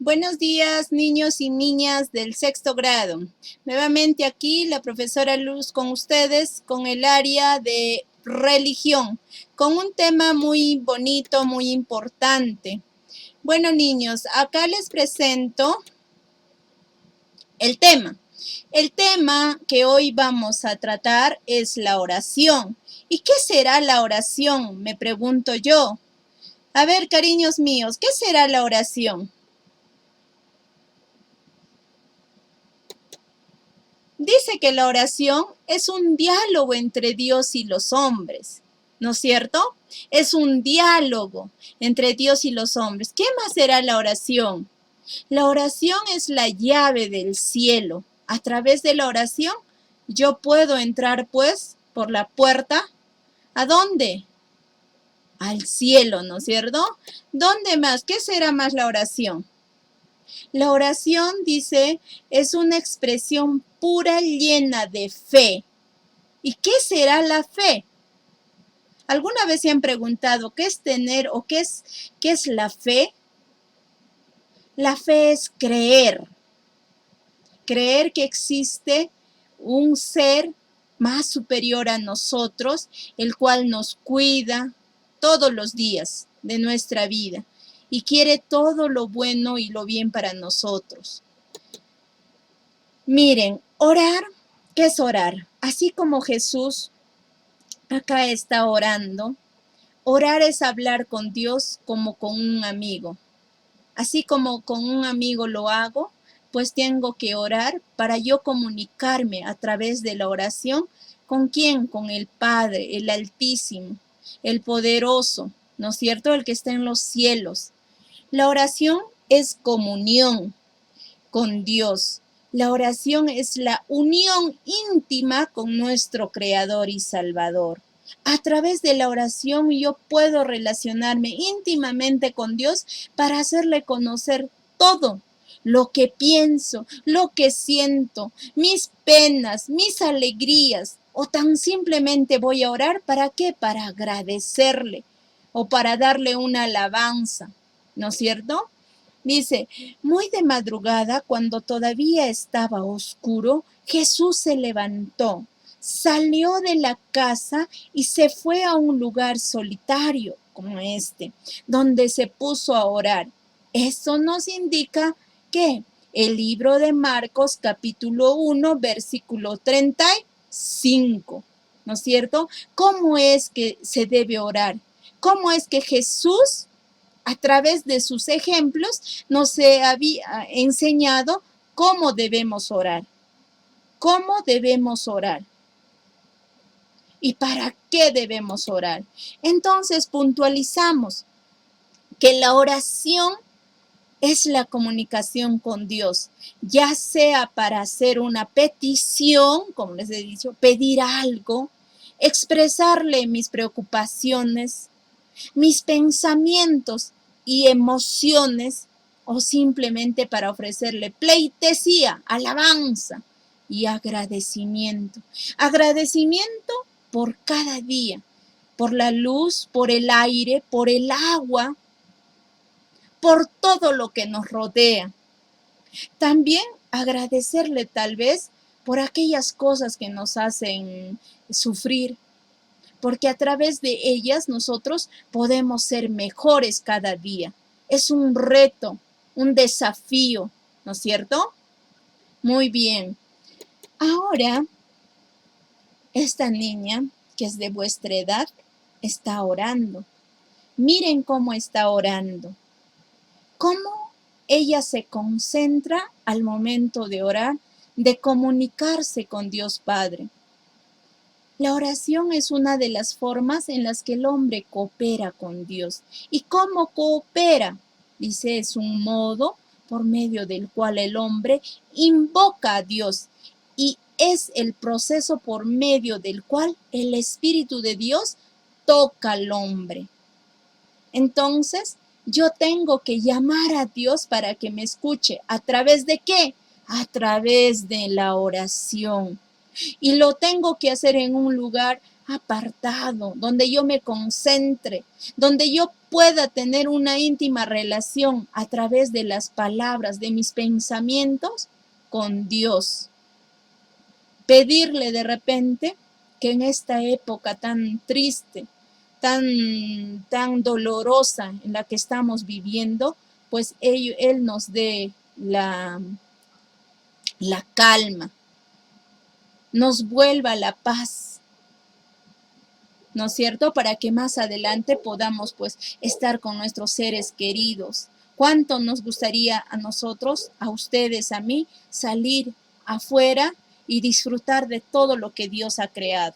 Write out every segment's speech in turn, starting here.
Buenos días, niños y niñas del sexto grado. Nuevamente aquí la profesora Luz con ustedes con el área de religión, con un tema muy bonito, muy importante. Bueno, niños, acá les presento el tema. El tema que hoy vamos a tratar es la oración. ¿Y qué será la oración? Me pregunto yo. A ver, cariños míos, ¿qué será la oración? Dice que la oración es un diálogo entre Dios y los hombres, ¿no es cierto? Es un diálogo entre Dios y los hombres. ¿Qué más será la oración? La oración es la llave del cielo. A través de la oración yo puedo entrar pues por la puerta. ¿A dónde? Al cielo, ¿no es cierto? ¿Dónde más? ¿Qué será más la oración? La oración, dice, es una expresión pura llena de fe. ¿Y qué será la fe? ¿Alguna vez se han preguntado qué es tener o qué es la fe? La fe es creer. Creer que existe un ser más superior a nosotros, el cual nos cuida todos los días de nuestra vida y quiere todo lo bueno y lo bien para nosotros. Miren, orar, ¿qué es orar? Así como Jesús acá está orando, orar es hablar con Dios como con un amigo. Así como con un amigo lo hago, pues tengo que orar para yo comunicarme a través de la oración. ¿Con quién? Con el Padre, el Altísimo, el Poderoso, ¿no es cierto? El que está en los cielos. La oración es comunión con Dios. La oración es la unión íntima con nuestro Creador y Salvador. A través de la oración yo puedo relacionarme íntimamente con Dios para hacerle conocer todo lo que pienso, lo que siento, mis penas, mis alegrías, o tan simplemente voy a orar, ¿para qué? Para agradecerle o para darle una alabanza, ¿no es cierto? Dice, muy de madrugada, cuando todavía estaba oscuro, Jesús se levantó, salió de la casa y se fue a un lugar solitario como este, donde se puso a orar. Esto nos indica que el libro de Marcos, capítulo 1, versículo 35, ¿no es cierto? ¿Cómo es que se debe orar? ¿Cómo es que Jesús, a través de sus ejemplos, nos había enseñado cómo debemos orar? ¿Cómo debemos orar? ¿Y para qué debemos orar? Entonces puntualizamos que la oración es la comunicación con Dios, ya sea para hacer una petición, como les he dicho, pedir algo, expresarle mis preocupaciones, mis pensamientos y emociones, o simplemente para ofrecerle pleitesía, alabanza y agradecimiento. Agradecimiento por cada día, por la luz, por el aire, por el agua, por todo lo que nos rodea. También agradecerle tal vez por aquellas cosas que nos hacen sufrir, porque a través de ellas nosotros podemos ser mejores cada día. Es un reto, un desafío, ¿no es cierto? Muy bien. Ahora, esta niña, que es de vuestra edad, está orando. Miren cómo está orando. Cómo ella se concentra al momento de orar, de comunicarse con Dios Padre. La oración es una de las formas en las que el hombre coopera con Dios. ¿Y cómo coopera? Dice, es un modo por medio del cual el hombre invoca a Dios, y es el proceso por medio del cual el Espíritu de Dios toca al hombre. Entonces, yo tengo que llamar a Dios para que me escuche. ¿A través de qué? A través de la oración. Y lo tengo que hacer en un lugar apartado, donde yo me concentre, donde yo pueda tener una íntima relación a través de las palabras, de mis pensamientos con Dios. Pedirle de repente que en esta época tan triste, tan dolorosa en la que estamos viviendo, pues Él nos dé la calma, nos vuelva la paz, ¿no es cierto? Para que más adelante podamos pues estar con nuestros seres queridos. ¿Cuánto nos gustaría a nosotros, a ustedes, a mí, salir afuera y disfrutar de todo lo que Dios ha creado?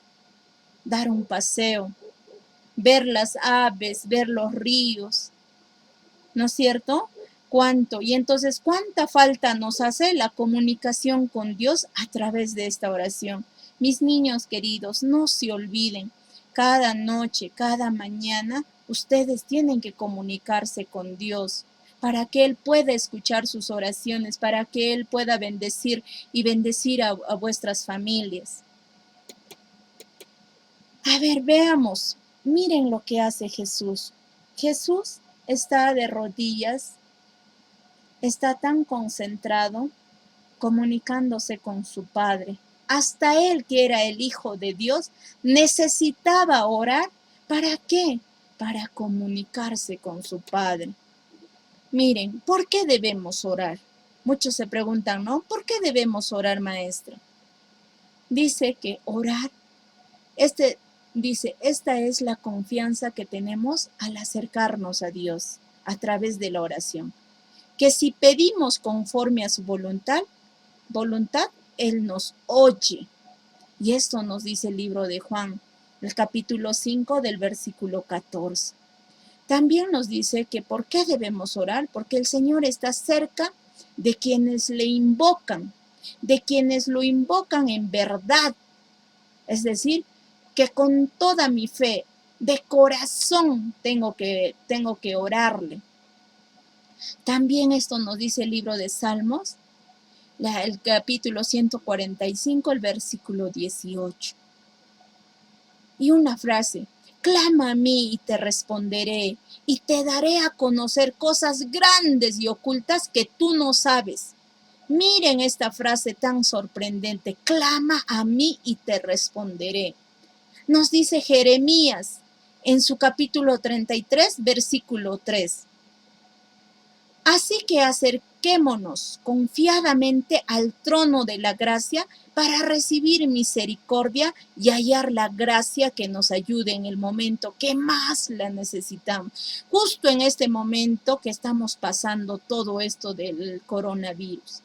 Dar un paseo, ver las aves, ver los ríos, ¿no es cierto? ¿Cuánto? Y entonces, ¿cuánta falta nos hace la comunicación con Dios a través de esta oración? Mis niños queridos, no se olviden, cada noche, cada mañana, ustedes tienen que comunicarse con Dios para que Él pueda escuchar sus oraciones, para que Él pueda bendecir y bendecir a vuestras familias. A ver, veamos, miren lo que hace Jesús. Jesús está de rodillas, está tan concentrado, comunicándose con su Padre. Hasta él, que era el Hijo de Dios, necesitaba orar. ¿Para qué? Para comunicarse con su Padre. Miren, ¿por qué debemos orar? Muchos se preguntan, ¿no? ¿Por qué debemos orar, maestra? Dice que orar, dice, esta es la confianza que tenemos al acercarnos a Dios a través de la oración. Que si pedimos conforme a su voluntad, Él nos oye. Y esto nos dice el libro de Juan, el capítulo 5 del versículo 14. También nos dice que ¿por qué debemos orar? Porque el Señor está cerca de quienes le invocan, de quienes lo invocan en verdad. Es decir, que con toda mi fe, de corazón, tengo que orarle. También esto nos dice el libro de Salmos, el capítulo 145, el versículo 18. Y una frase, clama a mí y te responderé, y te daré a conocer cosas grandes y ocultas que tú no sabes. Miren esta frase tan sorprendente, clama a mí y te responderé. Nos dice Jeremías en su capítulo 33, versículo 3. Así que acerquémonos confiadamente al trono de la gracia para recibir misericordia y hallar la gracia que nos ayude en el momento que más la necesitamos. Justo en este momento que estamos pasando todo esto del coronavirus.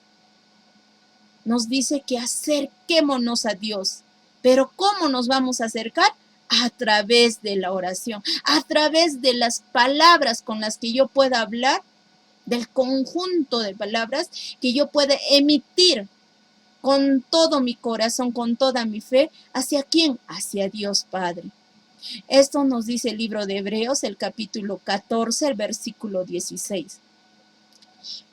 Nos dice que acerquémonos a Dios. Pero ¿cómo nos vamos a acercar? A través de la oración, a través de las palabras con las que yo pueda hablar, del conjunto de palabras que yo pueda emitir con todo mi corazón, con toda mi fe. ¿Hacia quién? Hacia Dios Padre. Esto nos dice el libro de Hebreos, el capítulo 14, el versículo 16.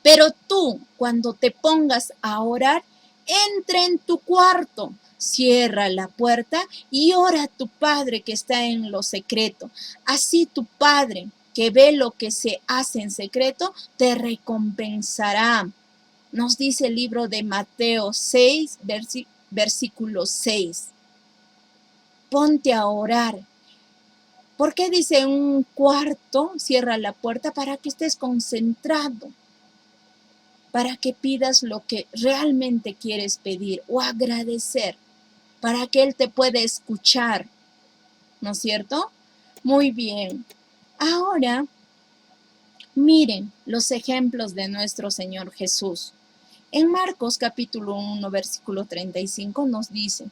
Pero tú, cuando te pongas a orar, entra en tu cuarto, cierra la puerta y ora a tu Padre que está en lo secreto. Así tu Padre, que ve lo que se hace en secreto, te recompensará. Nos dice el libro de Mateo 6, versículo 6. Ponte a orar. ¿Por qué dice un cuarto? Cierra la puerta para que estés concentrado, para que pidas lo que realmente quieres pedir o agradecer, para que Él te pueda escuchar, ¿no es cierto? Muy bien. Ahora, miren los ejemplos de nuestro Señor Jesús. En Marcos capítulo 1, versículo 35 nos dice,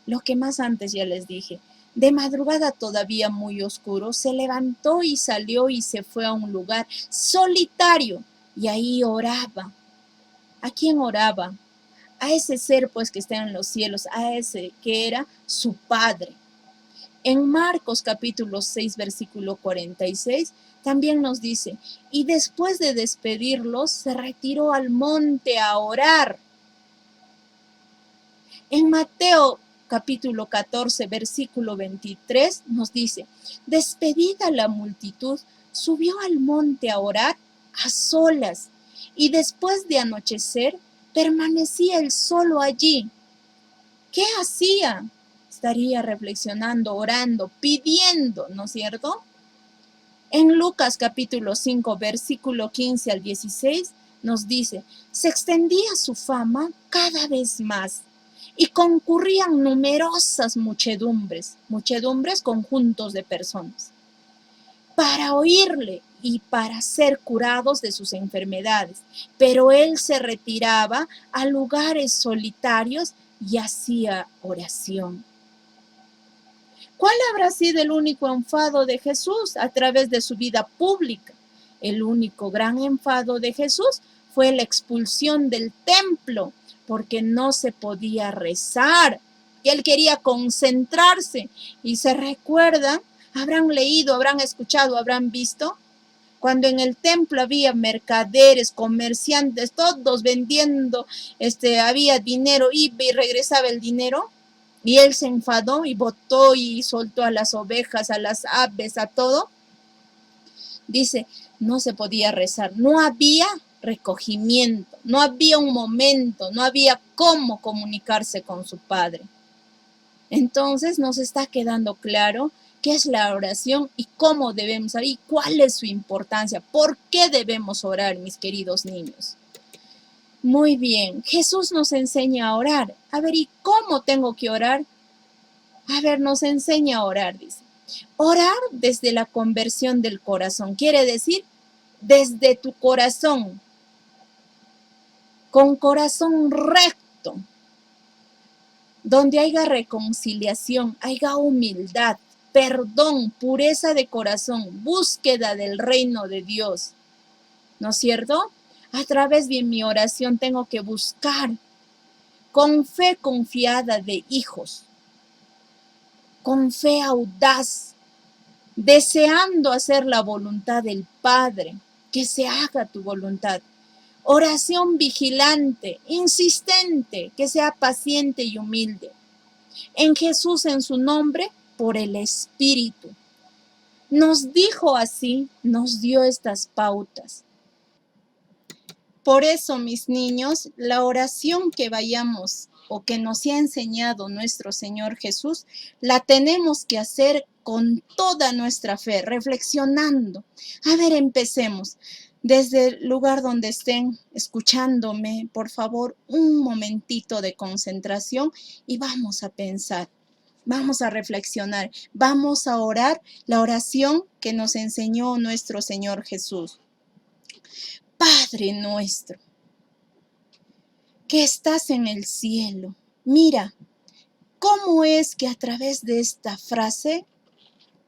lo que más antes ya les dije, de madrugada todavía muy oscuro, se levantó y salió y se fue a un lugar solitario y ahí oraba. ¿A quién oraba? A ese ser pues que está en los cielos, a ese que era su Padre. En Marcos capítulo 6, versículo 46, también nos dice, y después de despedirlos, se retiró al monte a orar. En Mateo capítulo 14, versículo 23, nos dice, despedida la multitud, subió al monte a orar a solas y después de anochecer permanecía él solo allí. ¿Qué hacía? Estaría reflexionando, orando, pidiendo, ¿no es cierto? En Lucas capítulo 5, versículo 15 al 16, nos dice, se extendía su fama cada vez más y concurrían numerosas muchedumbres, conjuntos de personas, para oírle y para ser curados de sus enfermedades. Pero él se retiraba a lugares solitarios y hacía oración. ¿Cuál habrá sido el único enfado de Jesús a través de su vida pública? El único gran enfado de Jesús fue la expulsión del templo, porque no se podía rezar. Y él quería concentrarse. Y se recuerdan, habrán leído, habrán escuchado, habrán visto, cuando en el templo había mercaderes, comerciantes, todos vendiendo, había dinero, iba y regresaba el dinero. Y él se enfadó y botó y soltó a las ovejas, a las aves, a todo. Dice, no se podía rezar, no había recogimiento, no había un momento, no había cómo comunicarse con su Padre. Entonces nos está quedando claro qué es la oración y cómo debemos orar y cuál es su importancia, por qué debemos orar, mis queridos niños. Muy bien, Jesús nos enseña a orar. A ver, ¿y cómo tengo que orar? A ver, nos enseña a orar, dice. Orar desde la conversión del corazón, quiere decir desde tu corazón, con corazón recto, donde haya reconciliación, haya humildad, perdón, pureza de corazón, búsqueda del reino de Dios. ¿No es cierto? A través de mi oración tengo que buscar con fe confiada de hijos, con fe audaz, deseando hacer la voluntad del Padre, que se haga tu voluntad. Oración vigilante, insistente, que sea paciente y humilde. En Jesús, en su nombre, por el Espíritu. Nos dijo así, nos dio estas pautas. Por eso, mis niños, la oración que vayamos o que nos ha enseñado nuestro Señor Jesús, la tenemos que hacer con toda nuestra fe, reflexionando. A ver, empecemos. Desde el lugar donde estén escuchándome, por favor, un momentito de concentración y vamos a pensar, vamos a reflexionar, vamos a orar la oración que nos enseñó nuestro Señor Jesús. Padre nuestro, que estás en el cielo. Mira, ¿cómo es que a través de esta frase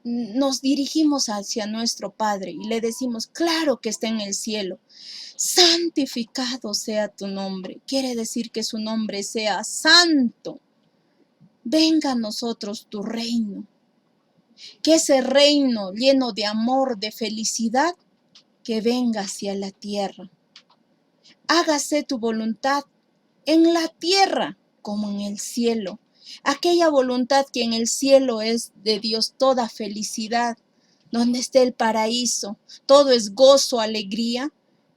nos dirigimos hacia nuestro Padre y le decimos, claro que está en el cielo? Santificado sea tu nombre. Quiere decir que su nombre sea santo. Venga a nosotros tu reino. Que ese reino lleno de amor, de felicidad, que venga hacia la tierra. Hágase tu voluntad en la tierra como en el cielo. Aquella voluntad que en el cielo es de Dios toda felicidad, donde esté el paraíso, todo es gozo, alegría,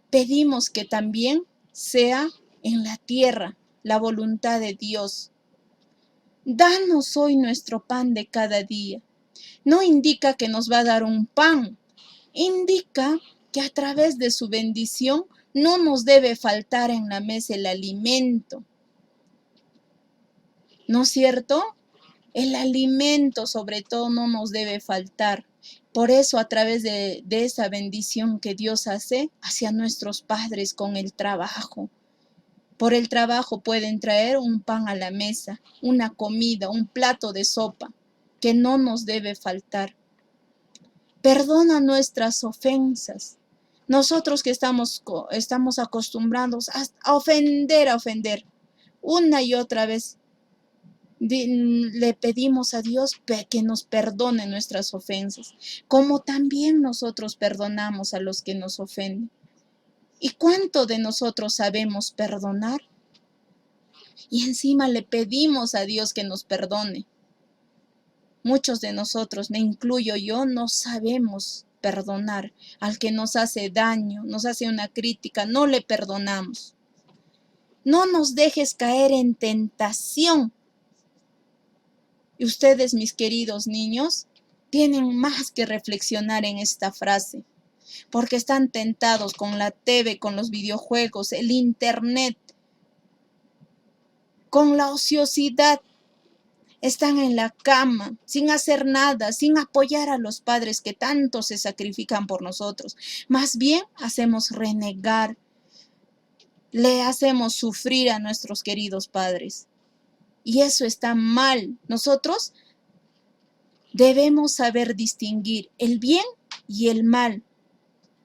pedimos que también sea en la tierra la voluntad de Dios. Danos hoy nuestro pan de cada día. No indica que nos va a dar un pan, indica que a través de su bendición no nos debe faltar en la mesa el alimento. ¿No es cierto? El alimento sobre todo no nos debe faltar. Por eso a través de esa bendición que Dios hace hacia nuestros padres con el trabajo. Por el trabajo pueden traer un pan a la mesa, una comida, un plato de sopa, que no nos debe faltar. Perdona nuestras ofensas. Nosotros que estamos acostumbrados a ofender, una y otra vez. Le pedimos a Dios que nos perdone nuestras ofensas, como también nosotros perdonamos a los que nos ofenden. ¿Y cuánto de nosotros sabemos perdonar? Y encima le pedimos a Dios que nos perdone. Muchos de nosotros, me incluyo yo, no sabemos perdonar. Al que nos hace daño, nos hace una crítica, no le perdonamos. No nos dejes caer en tentación. Y ustedes, mis queridos niños, tienen más que reflexionar en esta frase, porque están tentados con la TV, con los videojuegos, el internet, con la ociosidad. Están en la cama, sin hacer nada, sin apoyar a los padres que tanto se sacrifican por nosotros. Más bien hacemos renegar, le hacemos sufrir a nuestros queridos padres. Y eso está mal. Nosotros debemos saber distinguir el bien y el mal.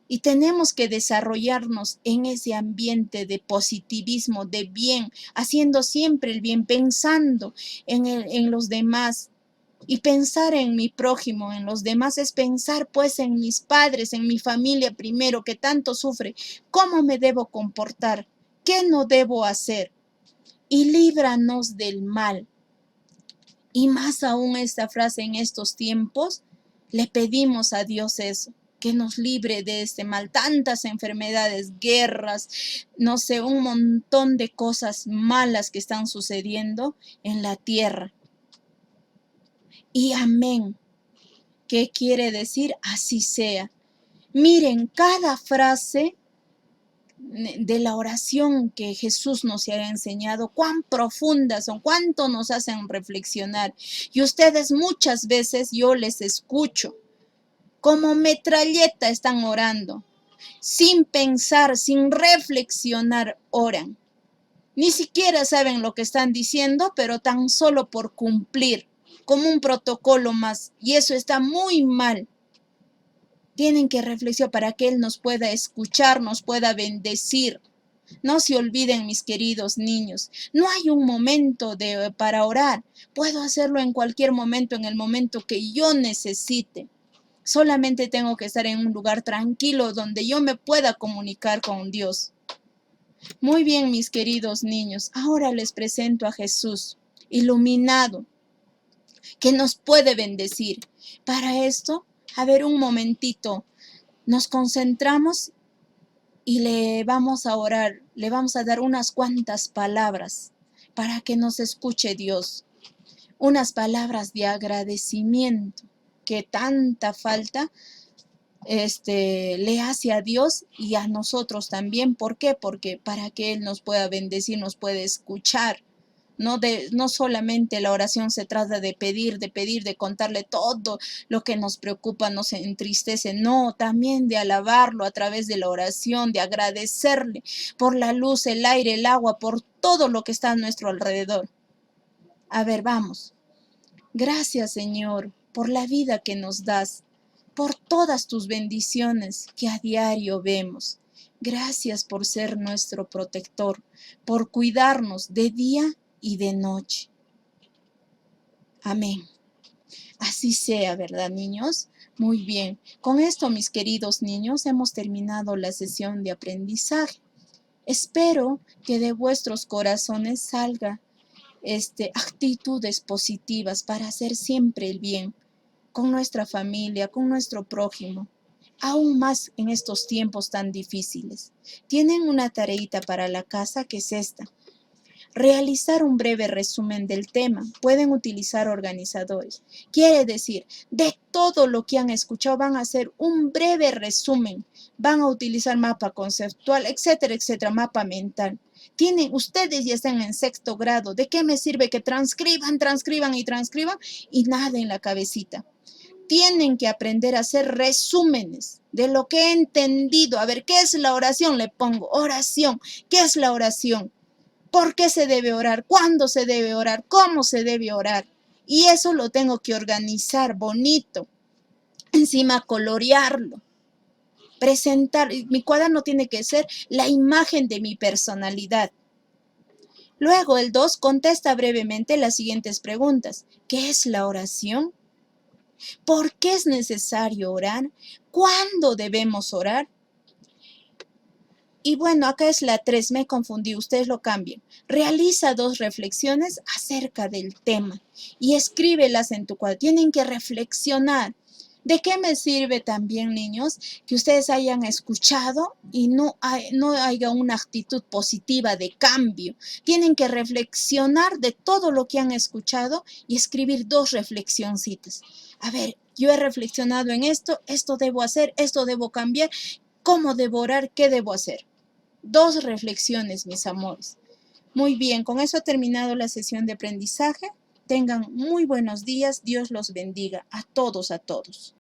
Y tenemos que desarrollarnos en ese ambiente de positivismo, de bien, haciendo siempre el bien, pensando en los demás. Y pensar en mi prójimo, en los demás, es pensar pues en mis padres, en mi familia primero, que tanto sufre. ¿Cómo me debo comportar? ¿Qué no debo hacer? Y líbranos del mal. Y más aún esta frase en estos tiempos, le pedimos a Dios eso, que nos libre de este mal, tantas enfermedades, guerras, no sé, un montón de cosas malas que están sucediendo en la tierra. Y amén. ¿Qué quiere decir? Así sea. Miren, cada frase de la oración que Jesús nos ha enseñado, cuán profundas son, cuánto nos hacen reflexionar. Y ustedes muchas veces yo les escucho, como metralleta están orando, sin pensar, sin reflexionar, oran. Ni siquiera saben lo que están diciendo, pero tan solo por cumplir, como un protocolo más. Y eso está muy mal. Tienen que reflexionar para que Él nos pueda escuchar, nos pueda bendecir. No se olviden, mis queridos niños, no hay un momento para orar. Puedo hacerlo en cualquier momento, en el momento que yo necesite. Solamente tengo que estar en un lugar tranquilo donde yo me pueda comunicar con Dios. Muy bien, mis queridos niños, ahora les presento a Jesús, iluminado, que nos puede bendecir. Para esto, a ver un momentito, nos concentramos y le vamos a orar, le vamos a dar unas cuantas palabras para que nos escuche Dios. Unas palabras de agradecimiento que tanta falta le hace a Dios y a nosotros también. ¿Por qué? Porque para que Él nos pueda bendecir, nos puede escuchar. No solamente la oración se trata de pedir, de contarle todo lo que nos preocupa, nos entristece. No, también de alabarlo a través de la oración, de agradecerle por la luz, el aire, el agua, por todo lo que está a nuestro alrededor. A ver, vamos. Gracias, Señor, por la vida que nos das, por todas tus bendiciones que a diario vemos. Gracias por ser nuestro protector, por cuidarnos de día y de noche. Amén. Así sea, ¿verdad, niños? Muy bien. Con esto, mis queridos niños, hemos terminado la sesión de aprendizaje. Espero que de vuestros corazones salga actitudes positivas para hacer siempre el bien con nuestra familia, con nuestro prójimo, aún más en estos tiempos tan difíciles. Tienen una tareita para la casa que es esta: realizar un breve resumen del tema. Pueden utilizar organizadores. Quiere decir, de todo lo que han escuchado van a hacer un breve resumen. Van a utilizar mapa conceptual, etcétera, etcétera, mapa mental. Ustedes ya están en 6º grado. ¿De qué me sirve que transcriban y nada en la cabecita? Tienen que aprender a hacer resúmenes de lo que he entendido. A ver, ¿qué es la oración? Le pongo oración. ¿Qué es la oración? ¿Por qué se debe orar? ¿Cuándo se debe orar? ¿Cómo se debe orar? Y eso lo tengo que organizar bonito. Encima colorearlo. Presentar. Mi cuaderno tiene que ser la imagen de mi personalidad. Luego el 2 contesta brevemente las siguientes preguntas. ¿Qué es la oración? ¿Por qué es necesario orar? ¿Cuándo debemos orar? Y bueno, acá es la 3, me confundí, ustedes lo cambian. Realiza 2 reflexiones acerca del tema y escríbelas en tu cuaderno. Tienen que reflexionar. ¿De qué me sirve también, niños, que ustedes hayan escuchado y no haya una actitud positiva de cambio? Tienen que reflexionar de todo lo que han escuchado y escribir 2 reflexioncitas. A ver, yo he reflexionado en esto debo hacer, esto debo cambiar, cómo debo orar, qué debo hacer. 2 reflexiones, mis amores. Muy bien, con eso ha terminado la sesión de aprendizaje. Tengan muy buenos días. Dios los bendiga a todos, a todos.